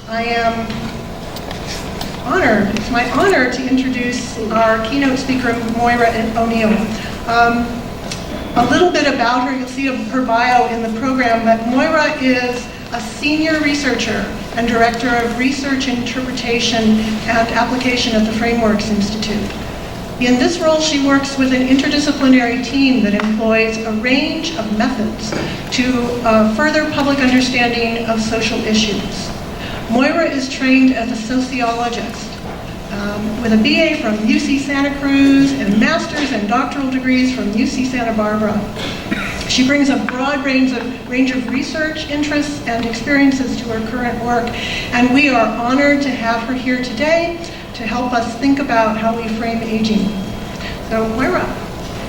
I am honored, it's my honor to introduce our keynote speaker, Moira O'Neill. A little bit about her, you'll see her bio in the program, but Moira is a senior researcher and director of research interpretation and application at the Frameworks Institute. In this role, she works with an interdisciplinary team that employs a range of methods to further public understanding of social issues. Moira is trained as a sociologist with a BA from UC Santa Cruz and master's and doctoral degrees from UC Santa Barbara. She brings a broad range of research interests and experiences to her current work, and we are honored to have her here today to help us think about how we frame aging. So Moira,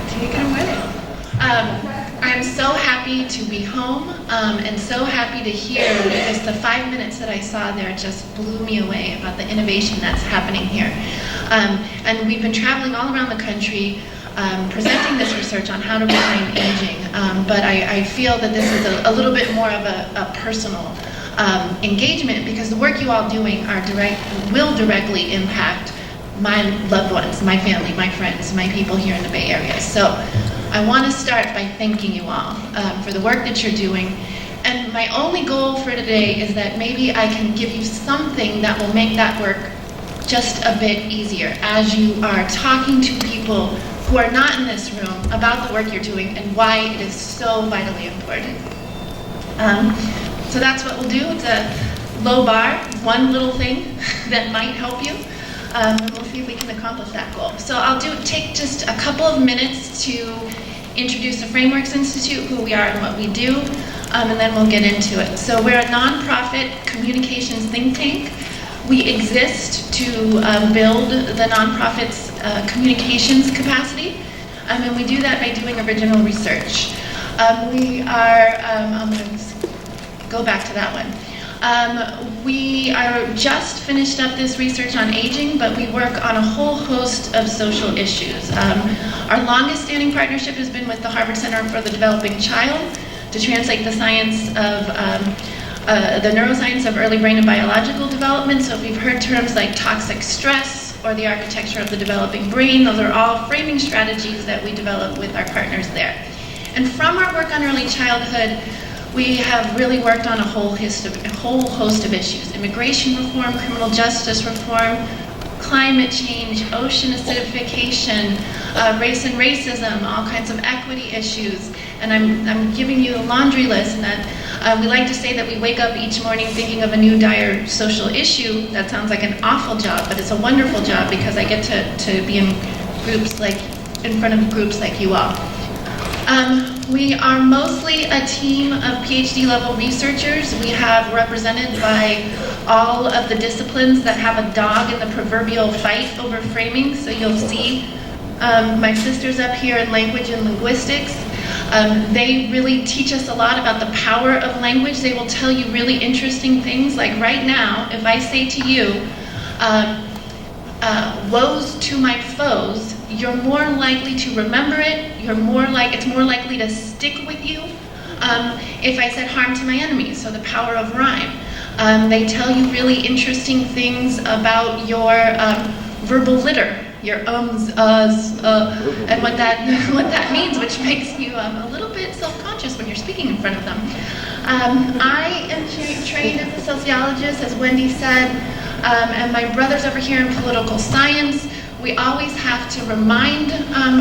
take it away. I'm so happy to be home and so happy to hear, because the 5 minutes that I saw there just blew me away about the innovation that's happening here. And we've been traveling all around the country presenting this research on how to reframe aging, but I feel that this is a little bit more of a personal engagement, because the work you all doing will directly impact my loved ones, my family, my friends, my people here in the Bay Area. So I want to start by thanking you all for the work that you're doing. And my only goal for today is that maybe I can give you something that will make that work just a bit easier as you are talking to people who are not in this room about the work you're doing and why it is so vitally important. So that's what we'll do. It's a low bar, one little thing that might help you. And we'll see if we can accomplish that goal. So I'll take just a couple of minutes to introduce the Frameworks Institute, who we are and what we do, and then we'll get into it. So we're a nonprofit communications think tank. We exist to build the nonprofit's communications capacity, and we do that by doing original research. I'm going to go back to that one. We are just finished up this research on aging, but we work on a whole host of social issues. Our longest standing partnership has been with the Harvard Center for the Developing Child to translate the science of the neuroscience of early brain and biological development. So if you've heard terms like toxic stress or the architecture of the developing brain, those are all framing strategies that we develop with our partners there. And from our work on early childhood, we have really worked on a whole host of issues: immigration reform, criminal justice reform, climate change, ocean acidification, race and racism, all kinds of equity issues. And I'm giving you a laundry list, and that we like to say that we wake up each morning thinking of a new dire social issue. That sounds like an awful job, but it's a wonderful job because I get to be in front of groups like you all. We are mostly a team of PhD level researchers. We have represented by all of the disciplines that have a dog in the proverbial fight over framing. So you'll see my sisters up here in language and linguistics. They really teach us a lot about the power of language. They will tell you really interesting things. Like right now, if I say to you, woes to my foes, you're more likely to remember it. It's more likely to stick with you. If I said harm to my enemies, so the power of rhyme. They tell you really interesting things about your verbal litter, your ums, uhs, and what that means, which makes you a little bit self-conscious when you're speaking in front of them. I am trained as a sociologist, as Wendy said, and my brother's over here in political science. We always have to remind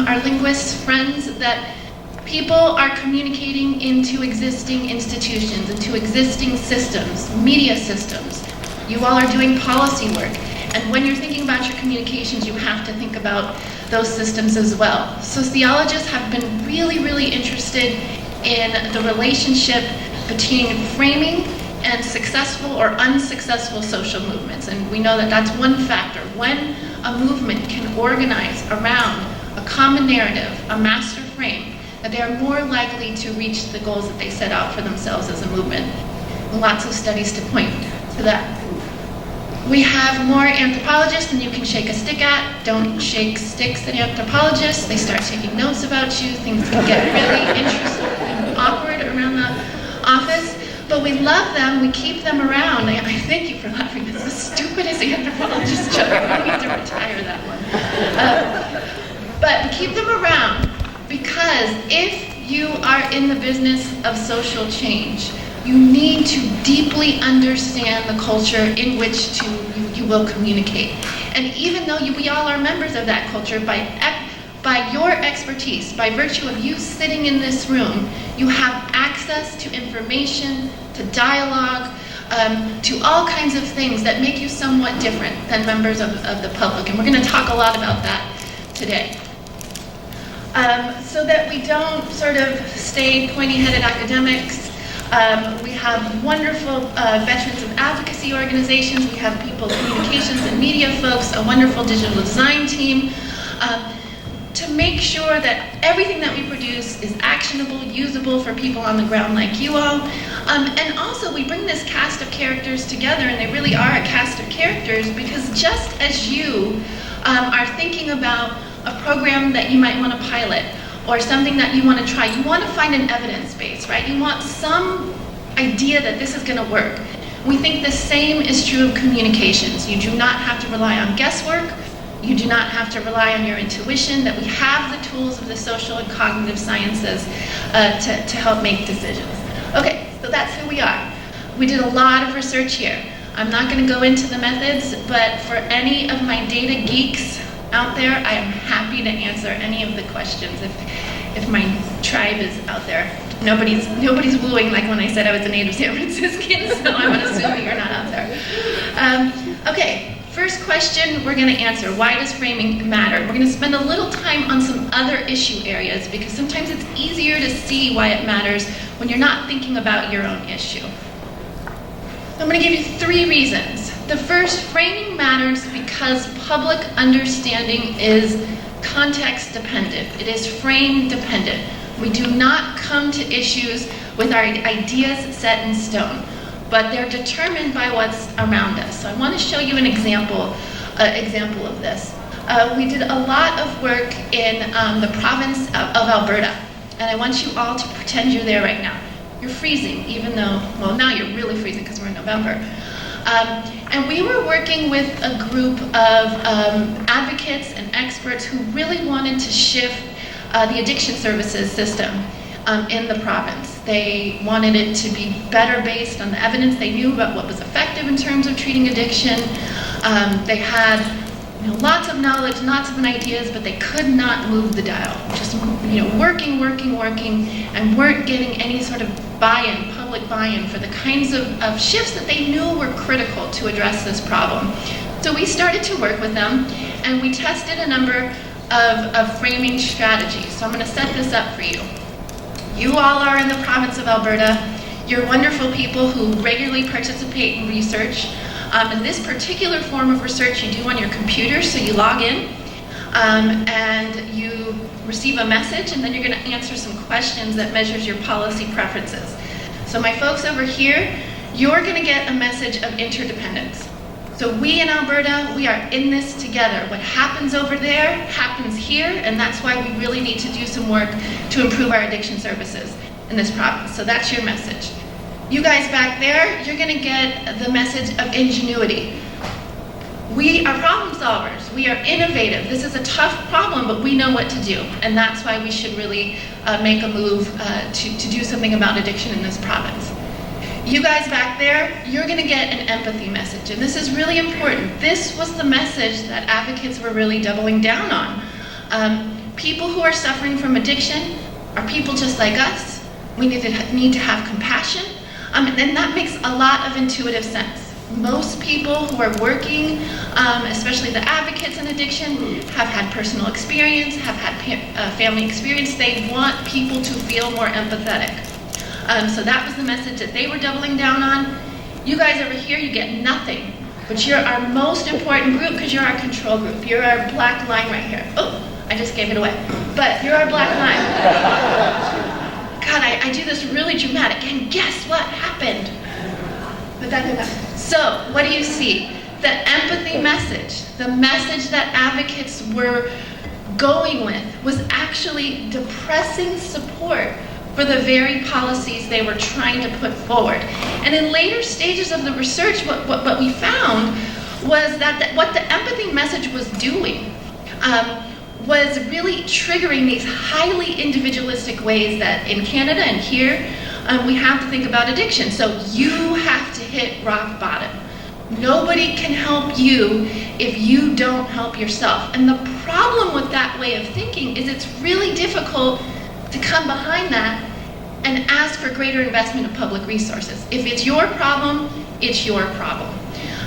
our linguist friends that people are communicating into existing institutions, into existing systems, media systems. You all are doing policy work. And when you're thinking about your communications, you have to think about those systems as well. Sociologists have been really, really interested in the relationship between framing and successful or unsuccessful social movements. And we know that that's one factor. When a movement can organize around a common narrative, a master frame, that they are more likely to reach the goals that they set out for themselves as a movement. Lots of studies to point to that. We have more anthropologists than you can shake a stick at. Don't shake sticks at anthropologists. They start taking notes about you. Things can get really interesting and awkward around the office. But we love them, we keep them around. I thank you for laughing. That's the stupidest anthropologist joke. I need to retire that one. But we keep them around because if you are in the business of social change, you need to deeply understand the culture in which you will communicate. And even though we all are members of that culture, by your expertise, by virtue of you sitting in this room, you have access to information, to dialogue, to all kinds of things that make you somewhat different than members of the public. And we're going to talk a lot about that today. So that we don't sort of stay pointy-headed academics. We have wonderful veterans of advocacy organizations. We have people, communications and media folks, a wonderful digital design team, to make sure that everything that we produce is actionable, usable for people on the ground like you all. And also we bring this cast of characters together, and they really are a cast of characters, because just as you are thinking about a program that you might want to pilot, or something that you want to try, you want to find an evidence base, right? You want some idea that this is going to work. We think the same is true of communications. You do not have to rely on guesswork. You do not have to rely on your intuition, that we have the tools of the social and cognitive sciences to help make decisions. Okay, so that's who we are. We did a lot of research here. I'm not going to go into the methods, but for any of my data geeks out there, I am happy to answer any of the questions if my tribe is out there. Nobody's wooing like when I said I was a native San Franciscan, so I'm assuming you're not out there. Okay, first question we're going to answer. Why does framing matter? We're going to spend a little time on some other issue areas, because sometimes it's easier to see why it matters when you're not thinking about your own issue. I'm going to give you 3 reasons. The first, framing matters because public understanding is context dependent. It is frame dependent. We do not come to issues with our ideas set in stone, but they're determined by what's around us. So I want to show you an example of this. We did a lot of work in the province of Alberta, and I want you all to pretend you're there right now. You're freezing, even though, well, now you're really freezing because we're in November. And we were working with a group of advocates and experts who really wanted to shift the addiction services system in the province. They wanted it to be better based on the evidence they knew about what was effective in terms of treating addiction. They had lots of knowledge, lots of ideas, but they could not move the dial. Just working, and weren't getting any sort of buy-in, public buy-in for the kinds of shifts that they knew were critical to address this problem. So we started to work with them, and we tested a number of framing strategies. So I'm going to set this up for you. You all are in the province of Alberta. You're wonderful people who regularly participate in research. And this particular form of research you do on your computer, so you log in and you receive a message, and then you're going to answer some questions that measures your policy preferences. So my folks over here, you're going to get a message of interdependence. So we in Alberta, we are in this together. What happens over there happens here, and that's why we really need to do some work to improve our addiction services in this province. So that's your message. You guys back there, you're going to get the message of ingenuity. We are problem solvers. We are innovative. This is a tough problem, but we know what to do. And that's why we should really make a move to do something about addiction in this province. You guys back there, you're going to get an empathy message. And this is really important. This was the message that advocates were really doubling down on. People who are suffering from addiction are people just like us. We need to have compassion. And that makes a lot of intuitive sense. Most people who are working, especially the advocates in addiction, have had personal experience, have had family experience. They want people to feel more empathetic. So that was the message that they were doubling down on. You guys over here, you get nothing. But you're our most important group because you're our control group. You're our black line right here. Oh, I just gave it away. But you're our black line. God, I do this really dramatic, and guess what happened? But that didn't happen. So, what do you see? The empathy message, the message that advocates were going with, was actually depressing support for the very policies they were trying to put forward. And in later stages of the research, what we found was that what the empathy message was doing was really triggering these highly individualistic ways that in Canada and here, we have to think about addiction. So you have to hit rock bottom. Nobody can help you if you don't help yourself. And the problem with that way of thinking is it's really difficult to come behind that and ask for greater investment of public resources. If it's your problem, it's your problem.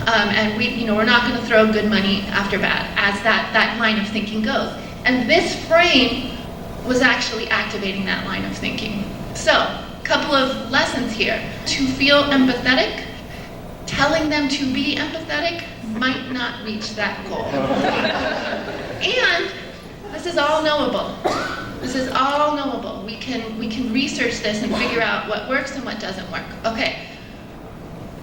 And we're not going to throw good money after bad, as that line of thinking goes. And this frame was actually activating that line of thinking. So, a couple of lessons here. To feel empathetic, telling them to be empathetic might not reach that goal. And this is all knowable. This is all knowable. We can research this and figure out what works and what doesn't work. Okay.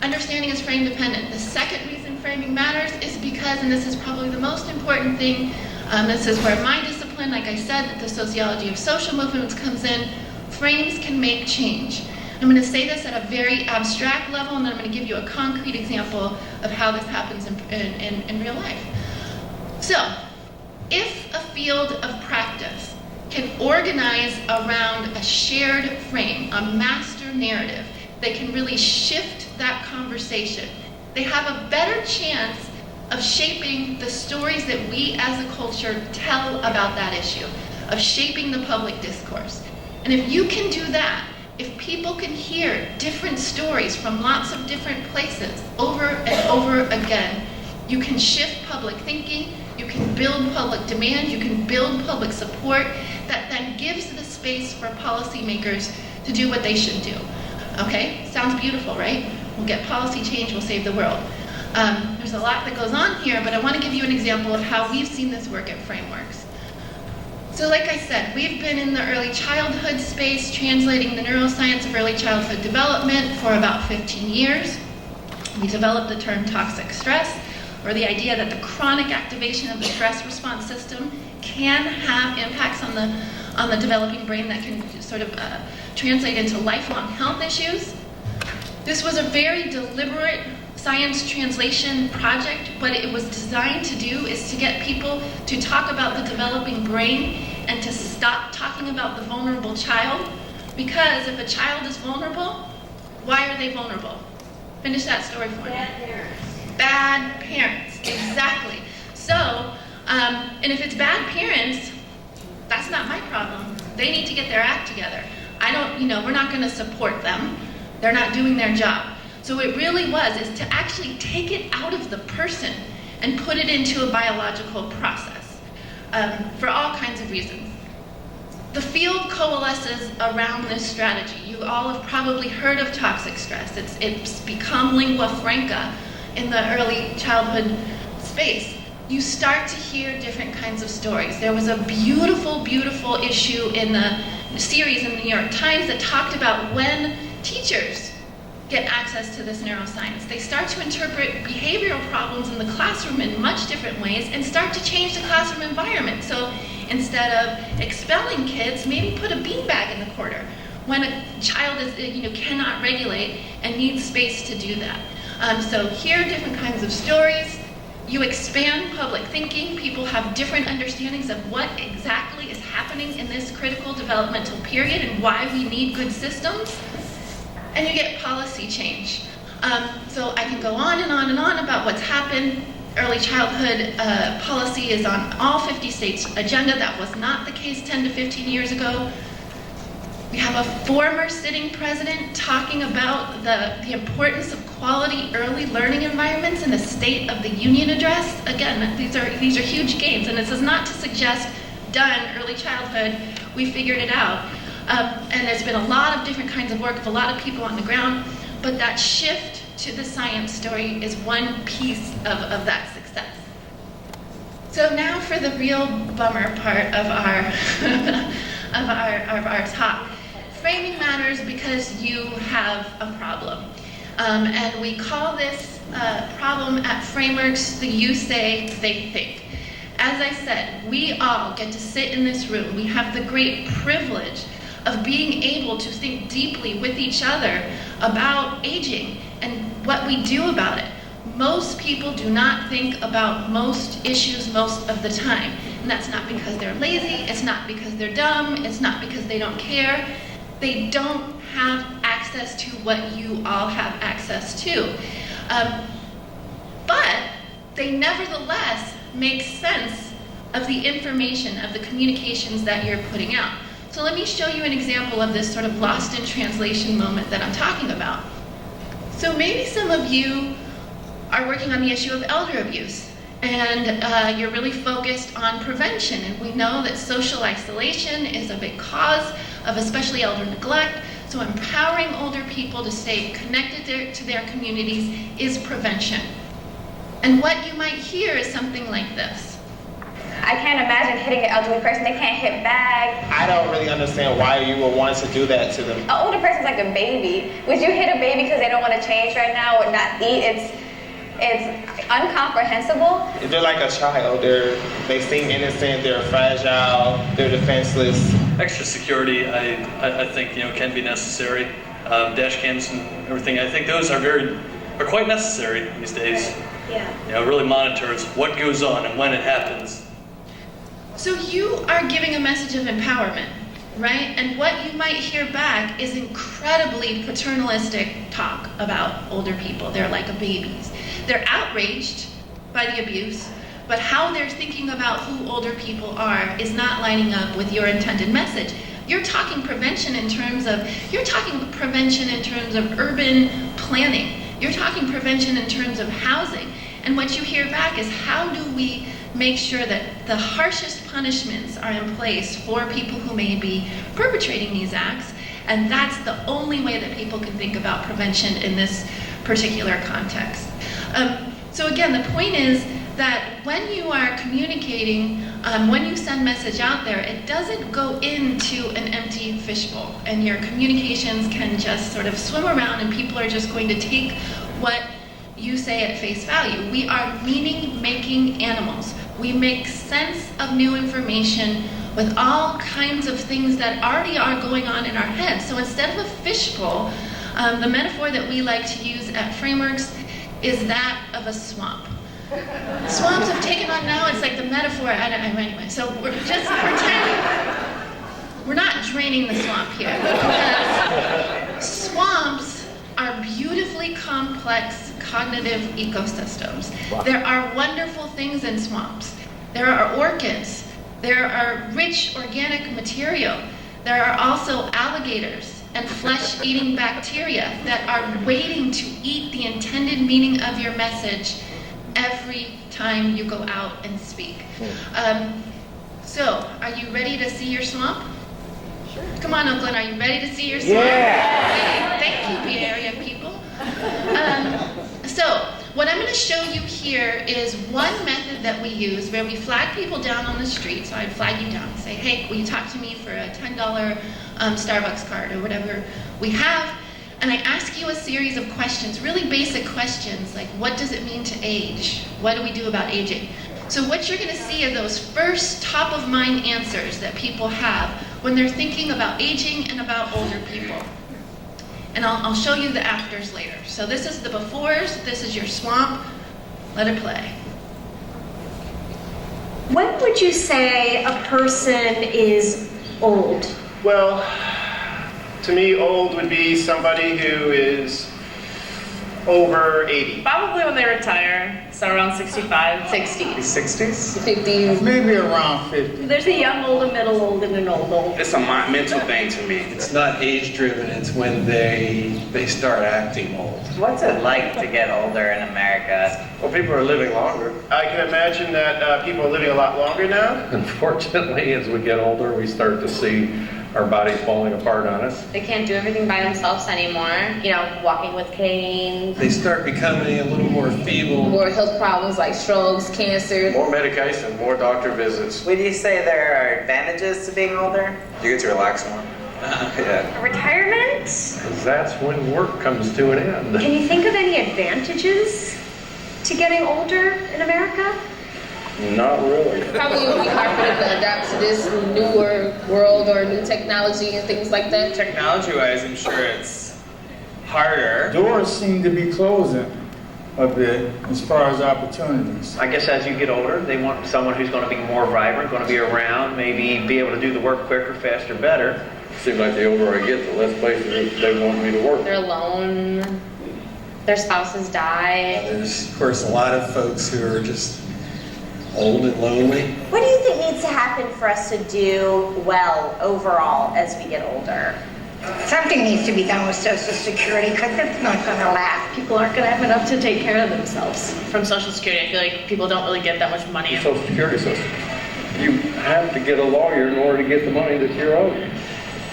Understanding is frame dependent. The second reason framing matters is because, and this is probably the most important thing, this is where my discipline, like I said, the sociology of social movements comes in, frames can make change. I'm going to say this at a very abstract level, and then I'm going to give you a concrete example of how this happens in real life. So, if a field of practice can organize around a shared frame, a master narrative, they can really shift that conversation. They have a better chance of shaping the stories that we as a culture tell about that issue, of shaping the public discourse. And if you can do that, if people can hear different stories from lots of different places over and over again, you can shift public thinking, you can build public demand, you can build public support that then gives the space for policymakers to do what they should do. Okay? Sounds beautiful, right? We'll get policy change, we'll save the world. There's a lot that goes on here, but I want to give you an example of how we've seen this work at Frameworks. So like I said, we've been in the early childhood space, translating the neuroscience of early childhood development for about 15 years. We developed the term toxic stress, or the idea that the chronic activation of the stress response system can have impacts on the developing brain that can sort of translate into lifelong health issues. This was a very deliberate science translation project. What it was designed to do is to get people to talk about the developing brain and to stop talking about the vulnerable child. Because if a child is vulnerable, why are they vulnerable? Finish that story for me. Bad parents. Bad parents, exactly. So, and if it's bad parents, that's not my problem. They need to get their act together. We're not going to support them. They're not doing their job. So it really is to actually take it out of the person and put it into a biological process for all kinds of reasons. The field coalesces around this strategy. You all have probably heard of toxic stress. It's become lingua franca in the early childhood space. You start to hear different kinds of stories. There was a beautiful, beautiful issue in the series in the New York Times that talked about when teachers get access to this neuroscience. They start to interpret behavioral problems in the classroom in much different ways and start to change the classroom environment. So instead of expelling kids, maybe put a beanbag in the corner when a child cannot regulate and needs space to do that. So hear different kinds of stories. You expand public thinking. People have different understandings of what exactly is happening in this critical developmental period and why we need good systems. And you get policy change. So I can go on and on and on about what's happened. Early childhood policy is on all 50 states' agenda. That was not the case 10 to 15 years ago. We have a former sitting president talking about the importance of quality early learning environments in the State of the Union address. Again, these are huge gains, and this is not to suggest done early childhood, we figured it out. And there's been a lot of different kinds of work of a lot of people on the ground, but that shift to the science story is one piece of that success. So now for the real bummer part of our talk. Framing matters because you have a problem. And we call this problem at Frameworks the you say, they think. As I said, we all get to sit in this room. We have the great privilege of being able to think deeply with each other about aging and what we do about it. Most people do not think about most issues most of the time. And that's not because they're lazy, it's not because they're dumb, it's not because they don't care. They don't have access to what you all have access to. But they nevertheless make sense of the information, of the communications that you're putting out. So let me show you an example of this sort of lost in translation moment that I'm talking about. So maybe some of you are working on the issue of elder abuse, and you're really focused on prevention, and we know that social isolation is a big cause of especially elder neglect, so empowering older people to stay connected to their communities is prevention. And what you might hear is something like this. I can't imagine hitting an elderly person. They can't hit back. I don't really understand why you would want to do that to them. An older person's like a baby. Would you hit a baby because they don't want to change right now or not eat? It's incomprehensible. They're like a child. They seem innocent. They're fragile. They're defenseless. Extra security, I think, can be necessary. Dash cams and everything. I think those are quite necessary these days. Yeah. Really monitors what goes on and when it happens. So you are giving a message of empowerment, right? And what you might hear back is incredibly paternalistic talk about older people. They're like babies. They're outraged by the abuse, but how they're thinking about who older people are is not lining up with your intended message. You're talking prevention in terms of urban planning. You're talking prevention in terms of housing. And what you hear back is, how do we make sure that the harshest punishments are in place for people who may be perpetrating these acts? And that's the only way that people can think about prevention in this particular context. So again, the point is that when you are communicating, when you send message out there, it doesn't go into an empty fishbowl, and your communications can just sort of swim around and people are just going to take what you say at face value. We are meaning-making animals. We make sense of new information with all kinds of things that already are going on in our heads. So instead of a fishbowl, the metaphor that we like to use at Frameworks is that of a swamp. Swamps have taken on now, it's like the metaphor, anyway, so we're just pretending. We're not draining the swamp here, because swamps are beautifully complex cognitive ecosystems. Wow. There are wonderful things in swamps. There are orchids. There are rich organic material. There are also alligators and flesh-eating bacteria that are waiting to eat the intended meaning of your message every time you go out and speak. So, are you ready to see your swamp? Sure. Come on, Oakland, are you ready to see your swamp? Yeah! Okay, thank you, Bay Area people. So, what I'm going to show you here is one method that we use where we flag people down on the street. So I'd flag you down and say, hey, will you talk to me for a $10 Starbucks card or whatever we have? And I ask you a series of questions, really basic questions, like what does it mean to age? What do we do about aging? So what you're going to see are those first top-of-mind answers that people have when they're thinking about aging and about older people. And I'll show you the afters later. So this is the befores, this is your swamp. Let it play. When would you say a person is old? Well, to me, old would be somebody who is over 80. Probably when they retire, so around 65. 60s. 60s? 50s. Maybe around 50. There's a young old, a middle old, and an old old. It's a mental thing to me. It's not age-driven, it's when they start acting old. What's it like to get older in America? Well, people are living longer. I can imagine that people are living a lot longer now. Unfortunately, as we get older, we start to see our bodies falling apart on us. They can't do everything by themselves anymore. Walking with canes. They start becoming a little more feeble. More health problems like strokes, cancer. More medication, more doctor visits. Would you say there are advantages to being older? You get to relax more. Yeah. Retirement? 'Cause that's when work comes to an end. Can you think of any advantages to getting older in America? Not really. Probably would be hard for them to adapt to this newer world or new technology and things like that. Technology-wise, I'm sure it's harder. Doors seem to be closing a bit as far as opportunities. I guess as you get older, they want someone who's going to be more vibrant, going to be around, maybe be able to do the work quicker, faster, better. Seems like the older I get, the less places they want me to work. They're alone. Their spouses die. There's, of course, a lot of folks who are just old and lonely. What do you think needs to happen for us to do well overall as we get older? Something needs to be done with Social Security because it's not going to last. People aren't going to have enough to take care of themselves. From Social Security, I feel like people don't really get that much money. The Social Security system. You have to get a lawyer in order to get the money that you're owed.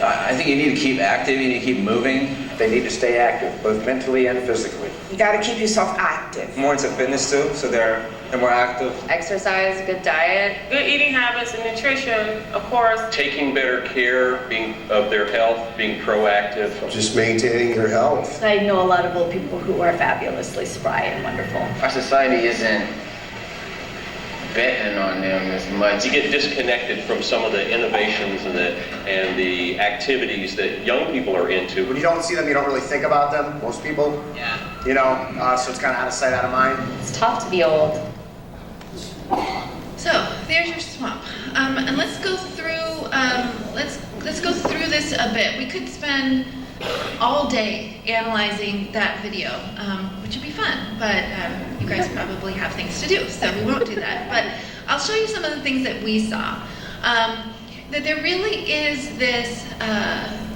I think you need to keep active, you need to keep moving. They need to stay active, both mentally and physically. You got to keep yourself active. More into fitness too, so they're more active. Exercise, good diet. Good eating habits and nutrition, of course. Taking better care of their health, being proactive. Just maintaining your health. I know a lot of old people who are fabulously spry and wonderful. Our society isn't betting on them as much. You get disconnected from some of the innovations and the activities that young people are into. When you don't see them, you don't really think about them, most people. Yeah. You know, so it's kind of out of sight, out of mind. It's tough to be old. So there's your swamp, and let's go through let's go through this a bit. We could spend all day analyzing that video, which would be fun, but you guys probably have things to do, so we won't do that. But I'll show you some of the things that we saw. That there really is this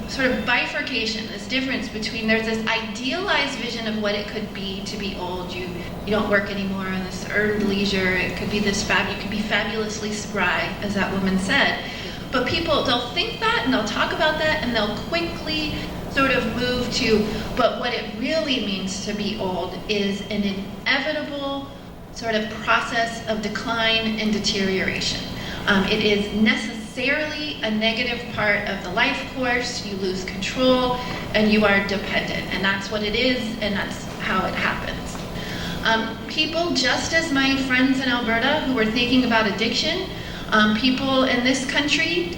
sort of bifurcation, this difference between, there's this idealized vision of what it could be to be old. You don't work anymore in this earned leisure. It could be this you could be fabulously spry, as that woman said. But people, they'll think that and they'll talk about that and they'll quickly sort of move to, but what it really means to be old is an inevitable sort of process of decline and deterioration. It is necessarily a negative part of the life course. You lose control and you are dependent, and that's what it is, and that's how it happens. People, just as my friends in Alberta who were thinking about addiction, people in this country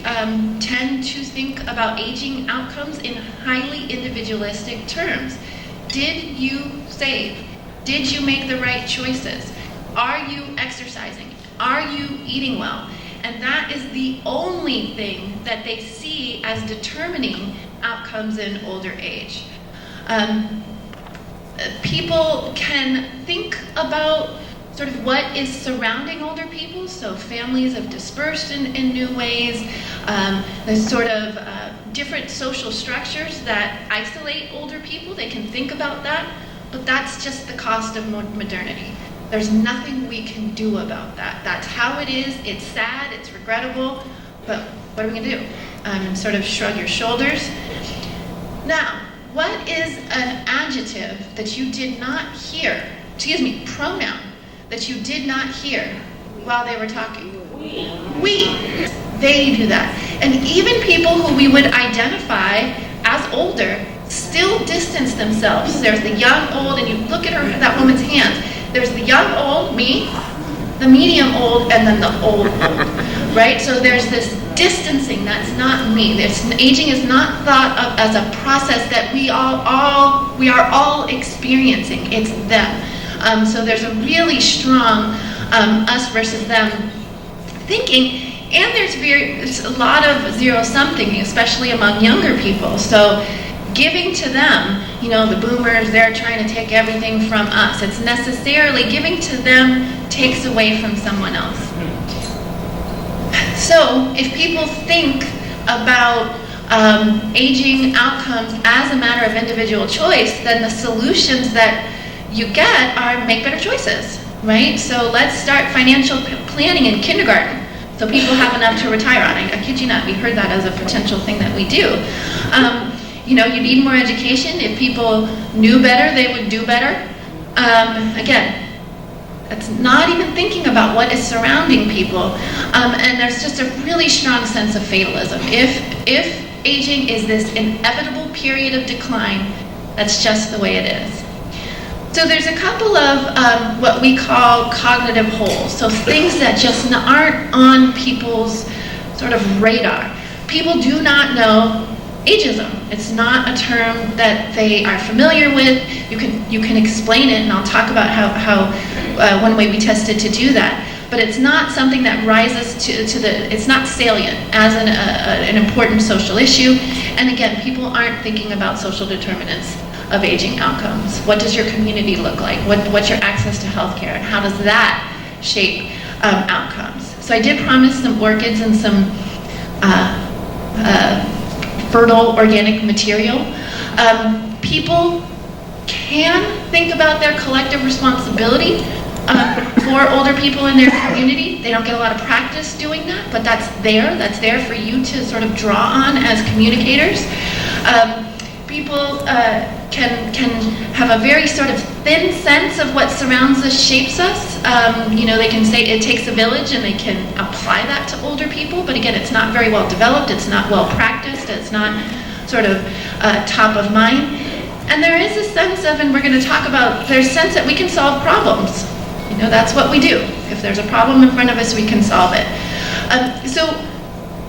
tend to think about aging outcomes in highly individualistic terms. Did you save? Did you make the right choices? Are you exercising? Are you eating well? And that is the only thing that they see as determining outcomes in older age. People can think about sort of what is surrounding older people, so families have dispersed in new ways. There's sort of different social structures that isolate older people. They can think about that, but that's just the cost of modernity. There's nothing we can do about that. That's how it is. It's sad, it's regrettable, but what are we gonna do? And sort of shrug your shoulders. Now, what is an adjective that you did not hear, pronoun, that you did not hear while they were talking? We. They do that. And even people who we would identify as older still distance themselves. There's the young, old, and you look at that woman's hands. There's the young, old, me, the medium old, and then the old, right? So there's this distancing. That's not me. Aging is not thought of as a process that we are all experiencing. It's them. So there's a really strong us versus them thinking, and there's a lot of zero-sum thinking, especially among younger people. So giving to them, the boomers, they're trying to take everything from us. It's necessarily giving to them takes away from someone else. So if people think about aging outcomes as a matter of individual choice, then the solutions that you get are make better choices, right? So let's start financial planning in kindergarten so people have enough to retire on. I kid you not, we heard that as a potential thing that we do. You need more education. If people knew better, they would do better. Again, that's not even thinking about what is surrounding people. And there's just a really strong sense of fatalism. If aging is this inevitable period of decline, that's just the way it is. So there's a couple of what we call cognitive holes. So things that just aren't on people's sort of radar. People do not know ageism. It's not a term that they are familiar with. You can explain it, and I'll talk about how one way we tested to do that. But it's not something that rises to the, it's not salient as an important social issue. And again, people aren't thinking about social determinants of aging outcomes. What does your community look like? What's your access to healthcare? And how does that shape outcomes? So I did promise some orchids and some fertile organic material. People can think about their collective responsibility for older people in their community. They don't get a lot of practice doing that, but that's there for you to sort of draw on as communicators. People can have a very sort of thin sense of what surrounds us, shapes us. They can say it takes a village, and they can apply that to older people, but again, it's not very well developed, it's not well practiced, it's not sort of top of mind. And there is a sense of, and we're going to talk about, there's a sense that we can solve problems. That's what we do. If there's a problem in front of us, we can solve it. So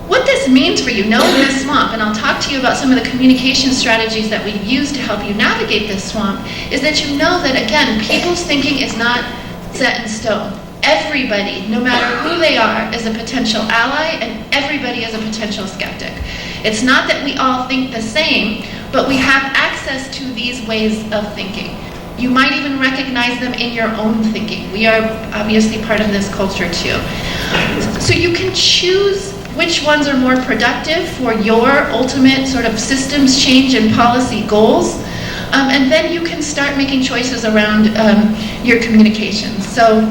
what this means for you, knowing this swamp, and I'll talk to you about some of the communication strategies that we've used to help you navigate this swamp, is that you know that, again, people's thinking is not set in stone. Everybody, no matter who they are, is a potential ally, and everybody is a potential skeptic. It's not that we all think the same, but we have access to these ways of thinking. You might even recognize them in your own thinking. We are obviously part of this culture too. So you can choose which ones are more productive for your ultimate sort of systems change and policy goals. And then you can start making choices around your communications. So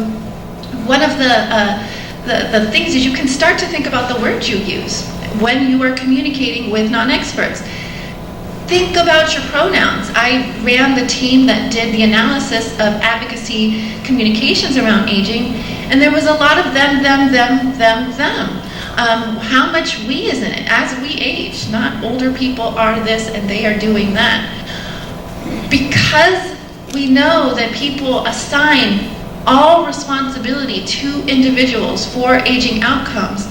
one of the things is you can start to think about the words you use when you are communicating with non-experts. Think about your pronouns. I ran the team that did the analysis of advocacy communications around aging, and there was a lot of them. How much we is in it as we age, not older people are this and they are doing that. Because we know that people assign all responsibility to individuals for aging outcomes,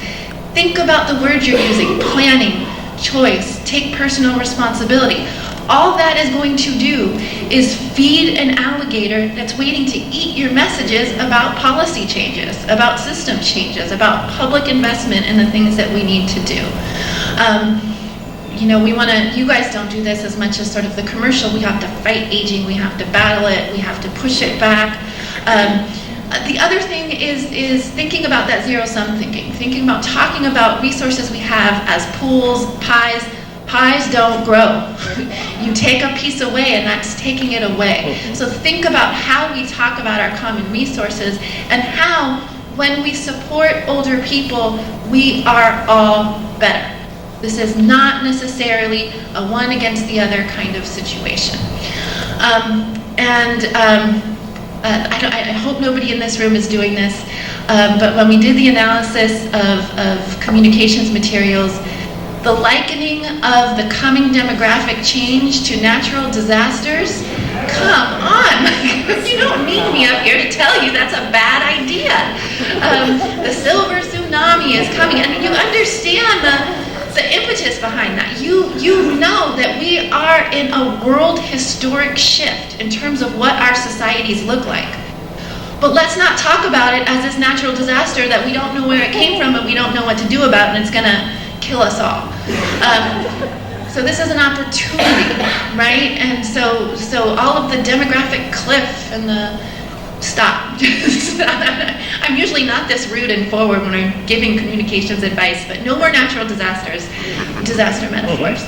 think about the words you're using: planning, choice, take personal responsibility. All that is going to do is feed an alligator that's waiting to eat your messages about policy changes, about system changes, about public investment in the things that we need to do. You guys don't do this as much as sort of the commercial. We have to fight aging, we have to battle it, we have to push it back. The other thing is thinking about that zero-sum thinking about talking about resources we have as pools, pies. Pies don't grow. You take a piece away and that's taking it away. So think about how we talk about our common resources and how, when we support older people, we are all better. This is not necessarily a one against the other kind of situation. I hope nobody in this room is doing this, but when we did the analysis of communications materials, the likening of the coming demographic change to natural disasters, come on. You don't need me up here to tell you that's a bad idea. The silver tsunami is coming, and you understand the impetus behind that. You know that we are in a world historic shift in terms of what our societies look like. But let's not talk about it as this natural disaster that we don't know where it came from and we don't know what to do about, and it's going to kill us all. So this is an opportunity, right? And so all of the demographic cliff and the stop. I'm usually not this rude and forward when I'm giving communications advice, but no more natural disasters, disaster metaphors.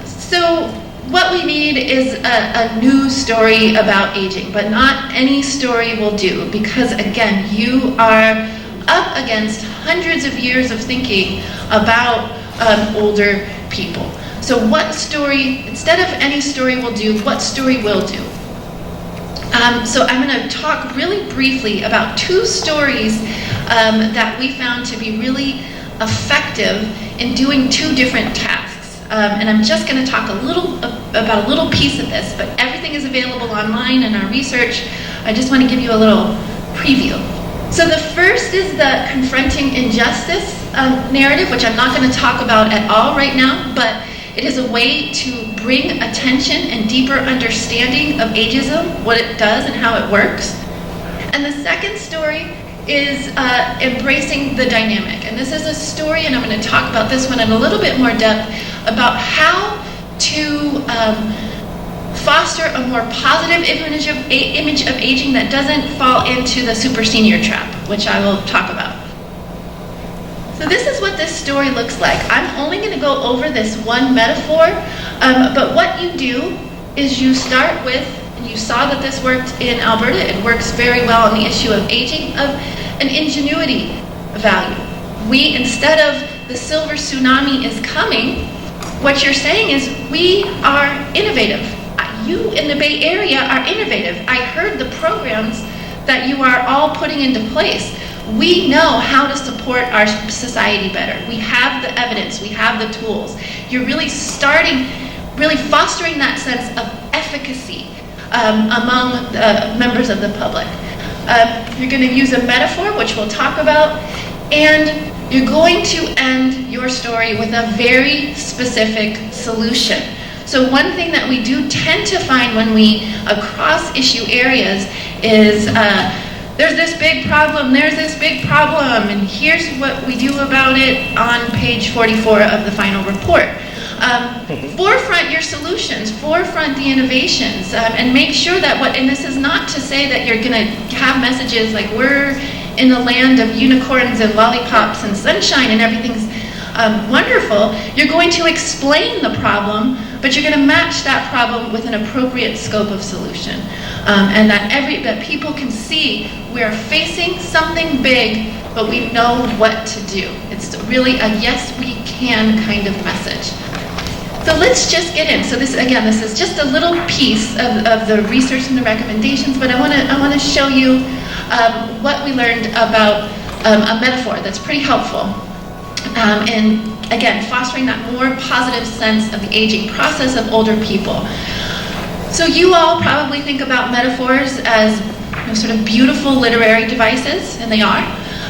So what we need is a new story about aging, but not any story will do, because again, you are up against hundreds of years of thinking about older people. So what story, instead of any story will do, what story will do? So I'm going to talk really briefly about two stories that we found to be really effective in doing two different tasks. And I'm just going to talk about a little piece of this, but everything everything is available online in our research. I just want to give you a little preview. So the first is the confronting injustice narrative, which I'm not going to talk about at all right now, but it is a way to bring attention and deeper understanding of ageism, what it does and how it works. And the second story is embracing the dynamic. And this is a story, and I'm going to talk about this one in a little bit more depth, about how to foster a more positive image of aging that doesn't fall into the super senior trap, which I will talk about. So this is what this story looks like. I'm only going to go over this one metaphor, but what you do is you start with, and you saw that this worked in Alberta, it works very well on the issue of aging, of an ingenuity value. We, instead of the silver tsunami is coming, what you're saying is we are innovative. You in the Bay Area are innovative. I heard the programs that you are all putting into place. We know how to support our society better. We have the evidence, we have the tools. You're really fostering that sense of efficacy among the members of the public. You're going to use a metaphor, which we'll talk about, and you're going to end your story with a very specific solution. So one thing that we do tend to find when we across issue areas is there's this big problem, there's this big problem, and here's what we do about it on page 44 of the final report. Forefront your solutions, forefront the innovations, and make sure that and this is not to say that you're going to have messages like we're in the land of unicorns and lollipops and sunshine and everything's wonderful. You're going to explain the problem, but you're going to match that problem with an appropriate scope of solution. And that people can see we're facing something big, but we know what to do. It's really a yes, we can kind of message. So let's just get in. So this is just a little piece of the research and the recommendations, but I want to show you what we learned about a metaphor that's pretty helpful. And again, fostering that more positive sense of the aging process of older people. So you all probably think about metaphors as sort of beautiful literary devices, and they are,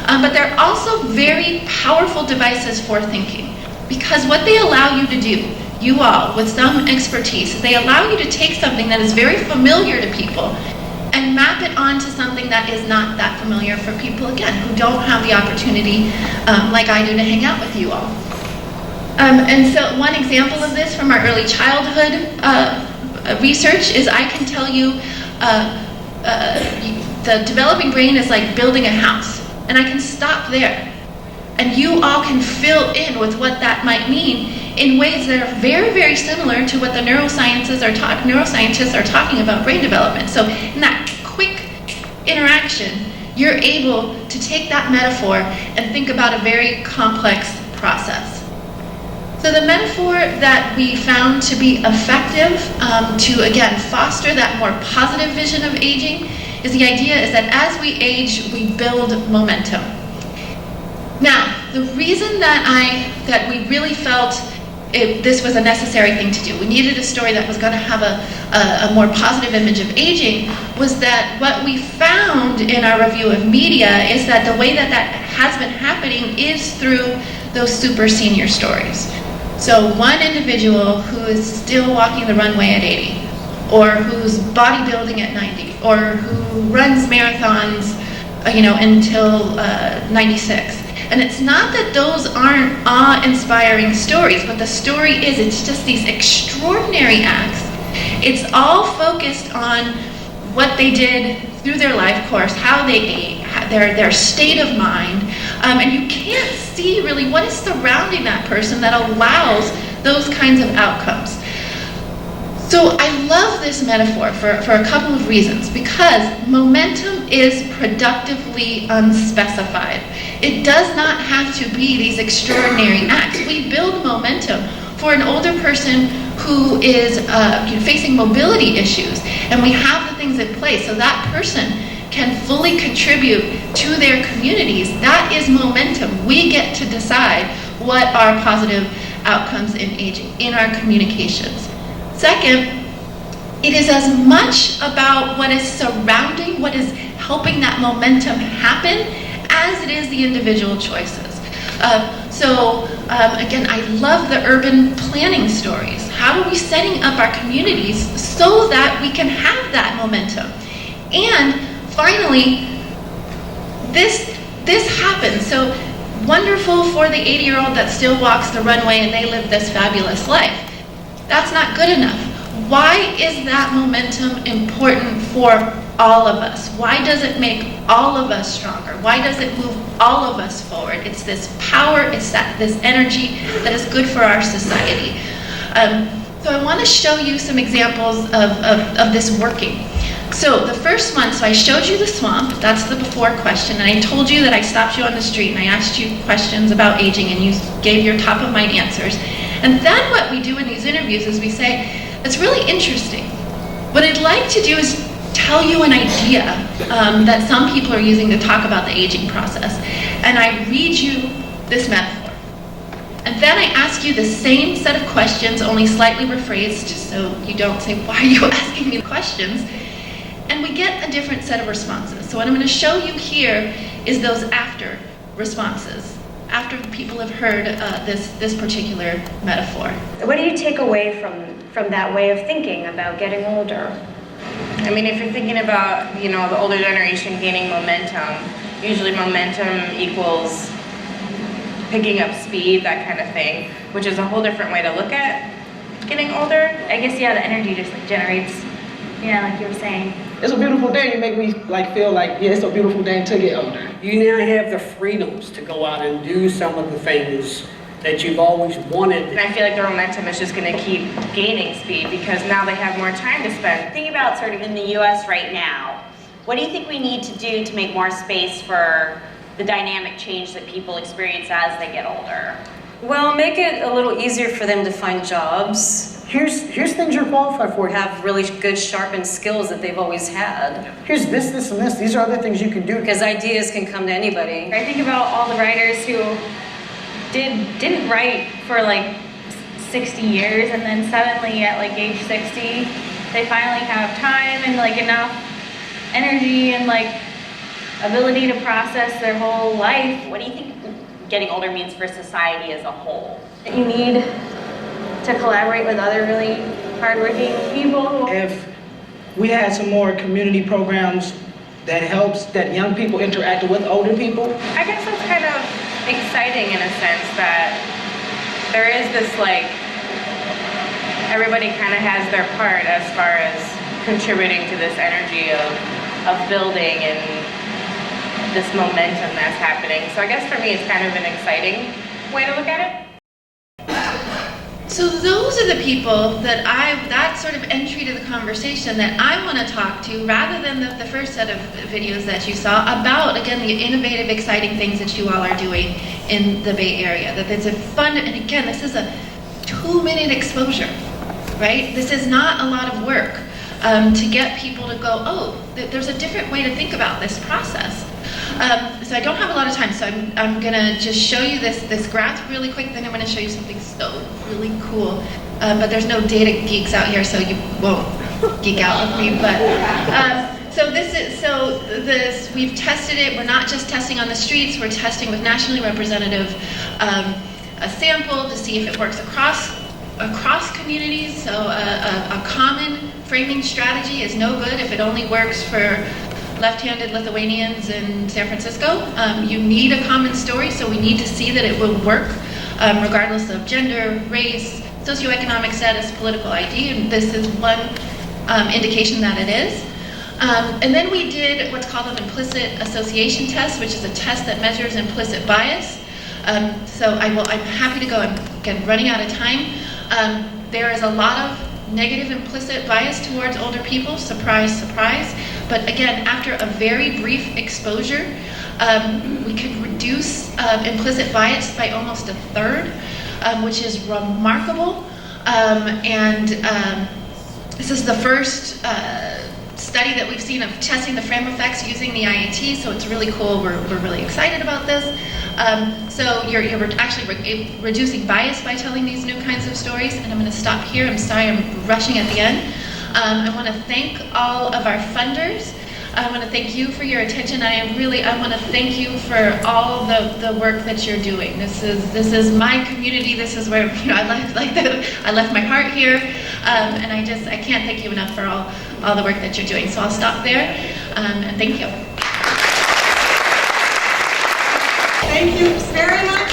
but they're also very powerful devices for thinking, because what they allow you to do, you all, with some expertise, they allow you to take something that is very familiar to people and map it onto something that is not that familiar for people, again, who don't have the opportunity, like I do, to hang out with you all. And so one example of this from our early childhood research is I can tell you the developing brain is like building a house, and I can stop there. And you all can fill in with what that might mean in ways that are very, very similar to what the neuroscientists are talking about brain development. So in that quick interaction, you're able to take that metaphor and think about a very complex process. So the metaphor that we found to be effective to, again, foster that more positive vision of aging is the idea is that as we age, we build momentum. Now, the reason that we really felt this was a necessary thing to do, we needed a story that was going to have a more positive image of aging, was that what we found in our review of media is that the way that has been happening is through those super senior stories. So one individual who is still walking the runway at 80, or who's bodybuilding at 90, or who runs marathons, until 96. And it's not that those aren't awe-inspiring stories, but the story is, it's just these extraordinary acts. It's all focused on what they did through their life course, how they ate, their state of mind, and you can't see really what is surrounding that person that allows those kinds of outcomes. So I love this metaphor for a couple of reasons, because momentum is productively unspecified. It does not have to be these extraordinary acts. We build momentum for an older person who is facing mobility issues, and we have the things in place so that person can fully contribute to their communities. That is momentum. We get to decide what are positive outcomes in aging, in our communications. Second, It is as much about what is surrounding, what is helping that momentum happen, as it is the individual choices. Again, I love the urban planning stories. How are we setting up our communities so that we can have that momentum? And finally, this happens. So wonderful for the 80-year-old that still walks the runway and they live this fabulous life. That's not good enough. Why is that momentum important for all of us? Why does it make all of us stronger? Why does it move all of us forward? It's this power, it's this energy that is good for our society. So I want to show you some examples of this working. So the first one, so I showed you the swamp, that's the before question, and I told you that I stopped you on the street and I asked you questions about aging and you gave your top of mind answers. And then what we do in these interviews is we say, it's really interesting. What I'd like to do is tell you an idea that some people are using to talk about the aging process. And I read you this metaphor. And then I ask you the same set of questions, only slightly rephrased, so you don't say, why are you asking me questions? And we get a different set of responses. So what I'm going to show you here is those after responses, after people have heard this particular metaphor. What do you take away from that way of thinking about getting older? I mean, if you're thinking about, the older generation gaining momentum, usually momentum equals picking up speed, that kind of thing, which is a whole different way to look at getting older. I guess, the energy just generates, like you were saying. It's a beautiful day. You make me feel like, it's a beautiful day to get older. You now have the freedoms to go out and do some of the things that you've always wanted. And I feel like the momentum is just going to keep gaining speed because now they have more time to spend. Think about sort of in the US right now, what do you think we need to do to make more space for the dynamic change that people experience as they get older? Well, make it a little easier for them to find jobs. Here's things you're qualified for. Have really good sharpened skills that they've always had. Here's this, and this. These are other things you can do. Because ideas can come to anybody. I think about all the writers who didn't write for 60 years, and then suddenly at age 60, they finally have time and enough energy and ability to process their whole life. What do you think getting older means for society as a whole? You need to collaborate with other really hardworking people. If we had some more community programs that young people interact with older people. I guess that's kind of exciting in a sense that there is this everybody kind of has their part as far as contributing to this energy of building and this momentum that's happening. So I guess for me it's kind of an exciting way to look at it. So those are the people that sort of entry to the conversation that I want to talk to, rather than the first set of videos that you saw about, again, the innovative, exciting things that you all are doing in the Bay Area. That it's a fun, and again, this is a 2-minute exposure, right? This is not a lot of work to get people to go, oh, there's a different way to think about this process. So I don't have a lot of time, so I'm going to just show you this graph really quick, then I'm going to show you something so really cool. But there's no data geeks out here, so you won't geek out with me. But we've tested it. We're not just testing on the streets. We're testing with nationally representative a sample to see if it works across communities. So a common framing strategy is no good if it only works for left-handed Lithuanians in San Francisco. You need a common story, so we need to see that it will work regardless of gender, race, socioeconomic status, political ID, and this is one indication that it is. And then we did what's called an implicit association test, which is a test that measures implicit bias. So I'm happy to go. I'm again running out of time. There is a lot of negative implicit bias towards older people, surprise, surprise. But again, after a very brief exposure, we could reduce implicit bias by almost a third, which is remarkable. This is the first study that we've seen of testing the frame effects using the IAT, so it's really cool. We're really excited about this. So you're actually reducing bias by telling these new kinds of stories, and I'm going to stop here. I'm sorry, I'm rushing at the end. I want to thank all of our funders. I want to thank you for your attention. I want to thank you for all the work that you're doing. This is my community. This is where I left my heart here, and I can't thank you enough for all the work that you're doing. So I'll stop there, and thank you. Thank you very much.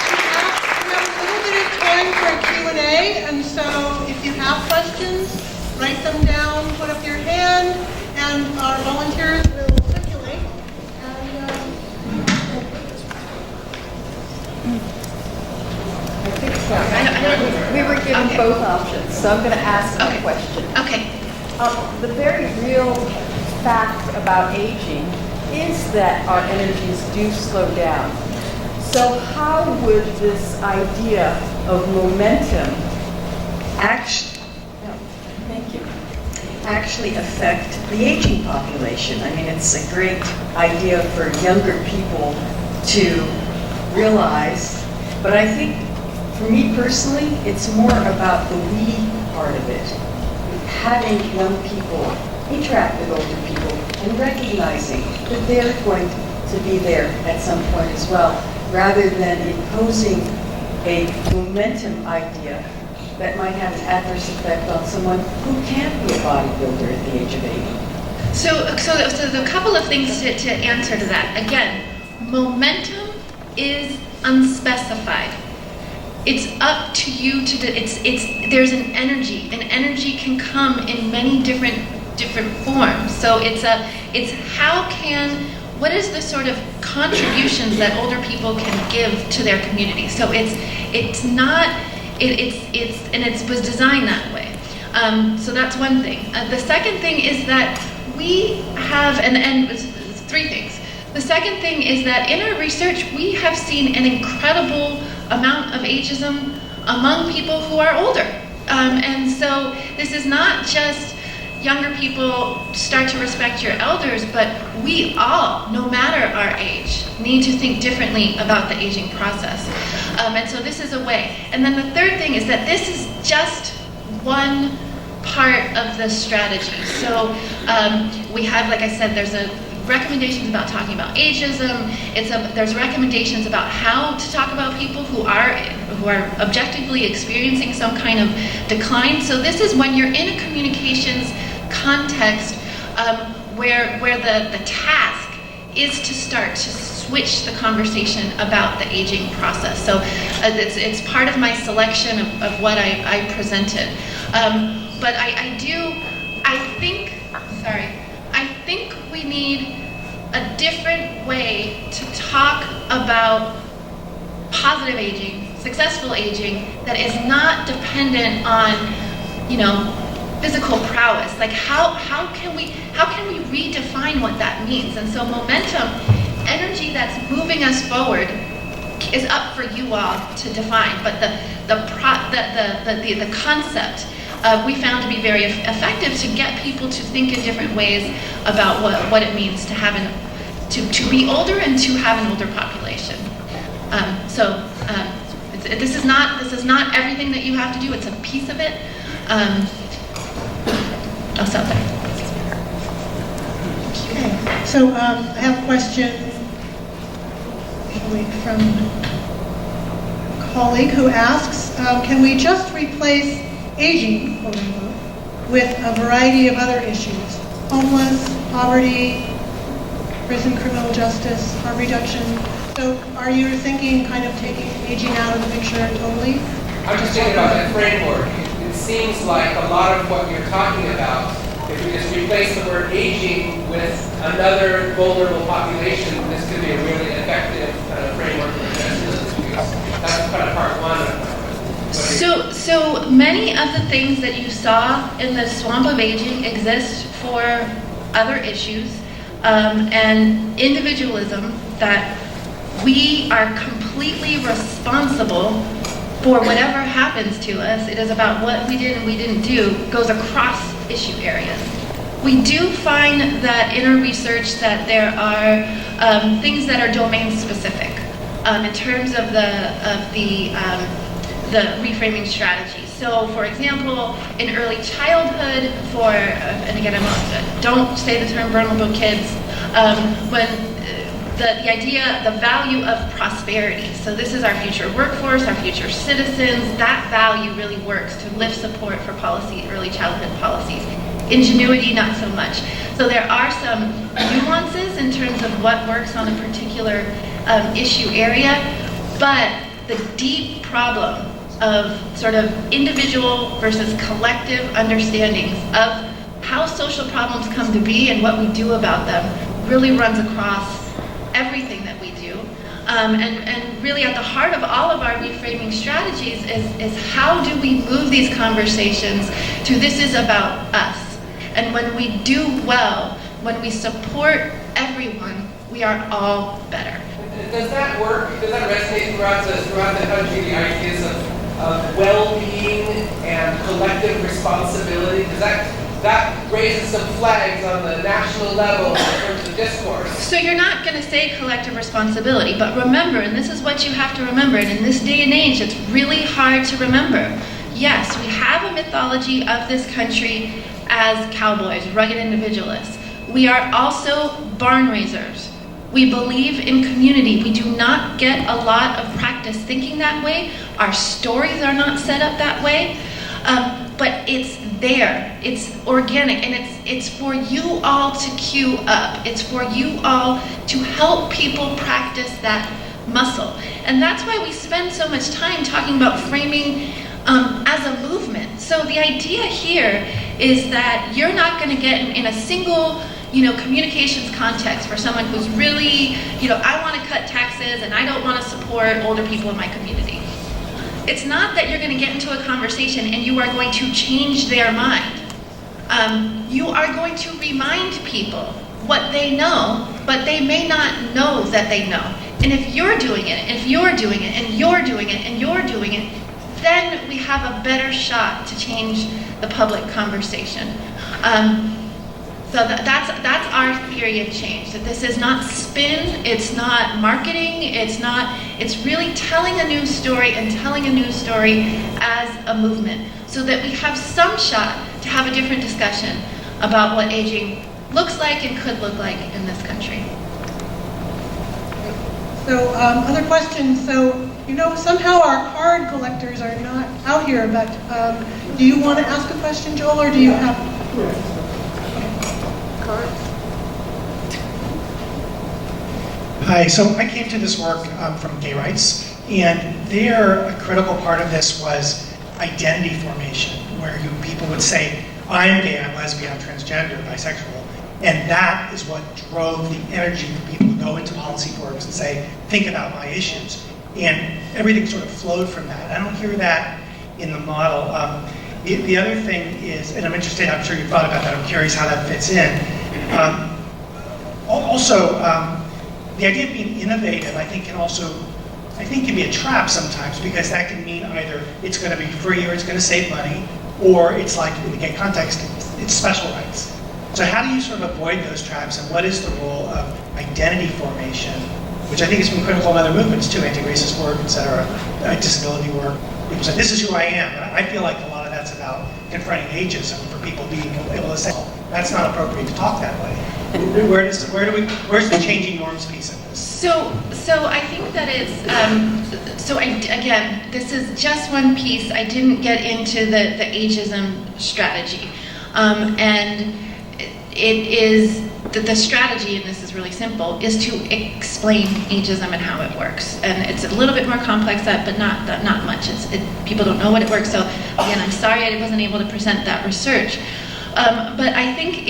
We have a little bit of time for a Q&A, and so if you have questions, write them down, put up your hand, and our volunteers will circulate. I think so. We were given both options, so I'm going to ask a question. Okay. The very real fact about aging is that our energies do slow down. So how would this idea of momentum actually affect the aging population? I mean, it's a great idea for younger people to realize, but I think for me personally, it's more about the we part of it. Having young people interact with older people and recognizing that they're going to be there at some point as well, rather than imposing a momentum idea that might have an adverse effect on someone who can't be a bodybuilder at the age of 80. So a couple of things to answer to that. Again, momentum is unspecified. It's up to you to there's an energy. An energy can come in many different forms. So what is the sort of contributions that older people can give to their community? So it was designed that way. So that's one thing. The second thing is that we have, and it's three things. The second thing is that in our research, we have seen an incredible amount of ageism among people who are older. And so this is not just younger people start to respect your elders, but we all, no matter our age, need to think differently about the aging process. And so this is a way. And then the third thing is that this is just one part of the strategy. So we have, like I said, there's recommendations about talking about ageism. There's recommendations about how to talk about people who are objectively experiencing some kind of decline. So this is when you're in a communications context where the task is to start to switch the conversation about the aging process. So it's part of my selection of what I presented. But I think we need a different way to talk about positive aging, successful aging, that is not dependent on, physical prowess. Like how can we redefine what that means? And so momentum, energy that's moving us forward, is up for you all to define. But the concept we found to be very effective to get people to think in different ways about what it means to have to be older and to have an older population. This is not everything that you have to do. It's a piece of it. I'll stop there. Okay, so I have a question from a colleague who asks, can we just replace aging, quote unquote, with a variety of other issues? Homeless, poverty, prison criminal justice, harm reduction. So are you thinking kind of taking aging out of the picture totally? I'm just thinking about that framework. It seems like a lot of what you're talking about, if we just replace the word aging with another vulnerable population, this could be a really effective framework for addressing those issues. That's kind of part one. So many of the things that you saw in the swamp of aging exist for other issues, and individualism, that we are completely responsible for whatever happens to us. It is about what we did and we didn't do, goes across issue areas. We do find that in our research that there are things that are domain specific in terms of the reframing strategies. So, for example, in early childhood, and again, don't say the term vulnerable kids, when the idea, the value of prosperity. So this is our future workforce, our future citizens. That value really works to lift support for early childhood policies. Ingenuity, not so much. So there are some nuances in terms of what works on a particular issue area, but the deep problem of sort of individual versus collective understandings of how social problems come to be and what we do about them really runs across everything that we do. And really at the heart of all of our reframing strategies is how do we move these conversations to this is about us. And when we do well, when we support everyone, we are all better. Does that work? Does that resonate throughout the country, the ideas of well-being and collective responsibility? Does that raises some flags on the national level in terms of discourse? So you're not going to say collective responsibility, but remember, and this is what you have to remember, and in this day and age, it's really hard to remember. Yes, we have a mythology of this country as cowboys, rugged individualists. We are also barn raisers. We believe in community. We do not get a lot of practice thinking that way. Our stories are not set up that way. But it's there, it's organic, and it's for you all to queue up. It's for you all to help people practice that muscle. And that's why we spend so much time talking about framing as a movement. So the idea here is that you're not going to get in a single communications context for someone who's really, I want to cut taxes and I don't want to support older people in my community. It's not that you're going to get into a conversation and you are going to change their mind. You are going to remind people what they know, but they may not know that they know. And if you're doing it, and you're doing it, and you're doing it, and you're doing it, then we have a better shot to change the public conversation. So that's our theory of change, that this is not spin, it's not marketing, it's really telling a new story and telling a new story as a movement so that we have some shot to have a different discussion about what aging looks like and could look like in this country. So other questions? So, somehow our card collectors are not out here, but do you want to ask a question, Joel, or do you have... Hi, so I came to this work from gay rights, and a critical part of this was identity formation, where people would say, I'm gay, I'm lesbian, I'm transgender, bisexual, and that is what drove the energy for people to go into policy forums and say, think about my issues. And everything sort of flowed from that. I don't hear that in the model. The other thing is, and I'm interested, I'm sure you've thought about that, I'm curious how that fits in. The idea of being innovative, I think can be a trap sometimes, because that can mean either it's going to be free or it's going to save money, or it's like, in the gay context, it's special rights. So how do you sort of avoid those traps, and what is the role of identity formation, which I think has been critical in other movements too, anti-racist work, et cetera, disability work. People say, this is who I am, and I feel like a lot of that's about confronting ageism, for people being able to say, oh, that's not appropriate to talk that way. Where's the changing norms piece of this? So I think that it's, again, this is just one piece. I didn't get into the ageism strategy. And it is, the strategy, and this is really simple, is to explain ageism and how it works. And it's a little bit more complex, but not much. People don't know what it works. So again, I'm sorry I wasn't able to present that research. But I think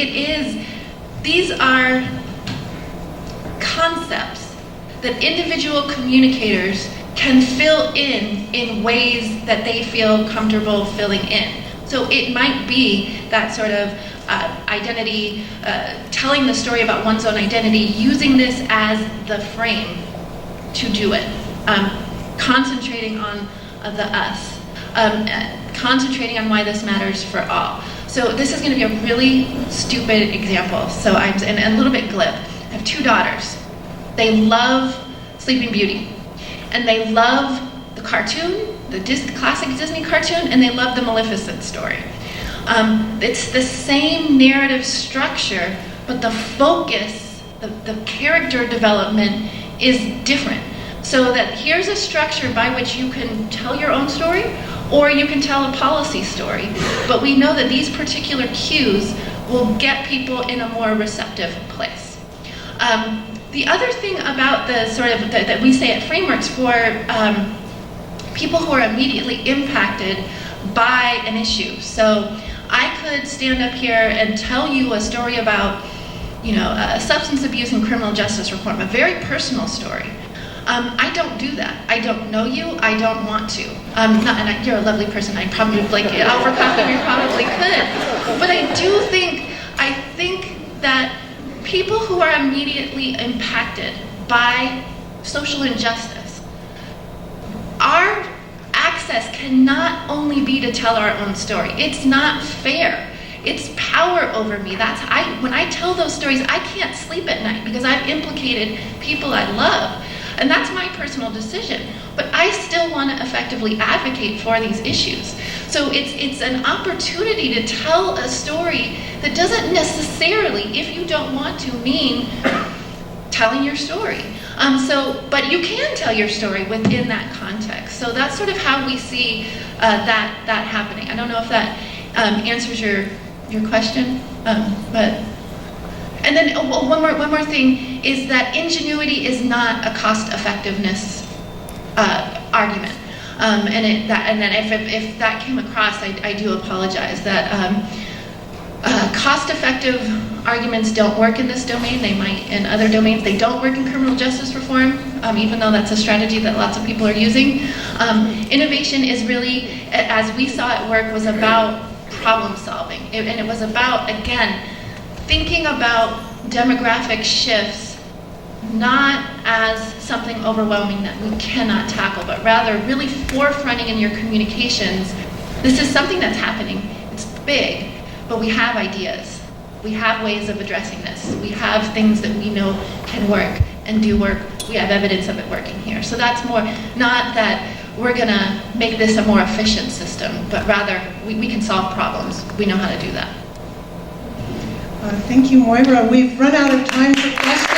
these are concepts that individual communicators can fill in ways that they feel comfortable filling in. So it might be that sort of identity, telling the story about one's own identity, using this as the frame to do it, concentrating on the us, concentrating on why this matters for all. So this is going to be a really stupid example, and a little bit glib. I have 2 daughters. They love Sleeping Beauty, and they love the cartoon, the classic Disney cartoon, and they love the Maleficent story. It's the same narrative structure, but the focus, the character development is different. So that here's a structure by which you can tell your own story, or you can tell a policy story. But we know that these particular cues will get people in a more receptive place. The other thing about the sort of, that we say at Frameworks for people who are immediately impacted by an issue. So I could stand up here and tell you a story about, substance abuse and criminal justice reform, a very personal story. I don't do that. I don't know you. I don't want to. You're a lovely person. I'd probably offer coffee. We probably could. But I think that people who are immediately impacted by social injustice, our access cannot only be to tell our own story. It's not fair. It's power over me. When I tell those stories, I can't sleep at night because I've implicated people I love. And that's my personal decision. But I still want to effectively advocate for these issues. So it's an opportunity to tell a story that doesn't necessarily, if you don't want to, mean telling your story. But you can tell your story within that context. So that's sort of how we see that happening. I don't know if that answers your question, but. And then one more thing is that ingenuity is not a cost-effectiveness argument. And then if that came across, I do apologize. That cost-effective arguments don't work in this domain. They might in other domains. They don't work in criminal justice reform, even though that's a strategy that lots of people are using. Innovation is really, as we saw it work, was about problem solving. And it was about, again, thinking about demographic shifts not as something overwhelming that we cannot tackle, but rather really forefronting in your communications. This is something that's happening. It's big, but we have ideas. We have ways of addressing this. We have things that we know can work and do work. We have evidence of it working here. So that's more, not that we're going to make this a more efficient system, but rather we can solve problems. We know how to do that. Thank you, Moira. We've run out of time for questions.